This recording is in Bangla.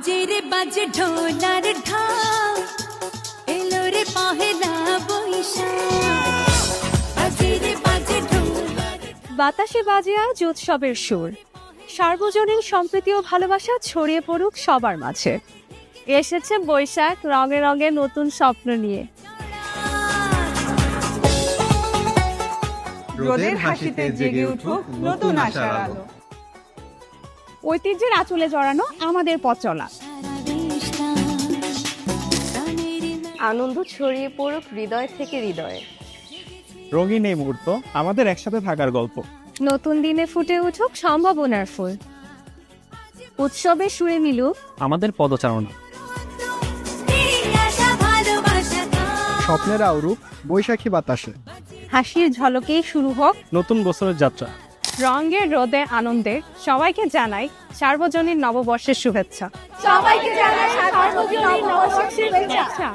বাজে রে বাজে ঢোলার ঢাক, এলো রে পহেলা বৈশাখ। বাজে রে বাজে ঢোলার বাতাসে বাজে আজ উৎসবের সুর, সার্বজনীন সম্প্রীতি ও ভালোবাসা ছড়িয়ে পড়ুক সবার মাঝে। এসেছে বৈশাখ রঙে রঙে নতুন স্বপ্ন নিয়ে। রোদের হাসিতে জেগে উঠুক নতুন আশার আলো। ঐতিহ্যের আঁচলে জড়ানো আমাদের পথ চলা, আনন্দ ছড়িয়ে পড়ুক হৃদয় থেকে হৃদয়ে। রঙিন এই মুহূর্ত আমাদের একসাথে থাকার গল্প। নতুন দিনে ফুটে উঠুক সম্ভাবনার ফুল, উৎসবে সুরে মিলুক আমাদের পদচারণা। স্বপ্নের আউরূপ বৈশাখী বাতাসে, হাসির ঝলকেই শুরু হোক নতুন বছরের যাত্রা। রঙের রোদে আনন্দে সবাইকে জানাই সার্বজনীন নববর্ষের শুভেচ্ছা। সবাইকে জানাই সার্বজনীন নববর্ষের শুভেচ্ছা।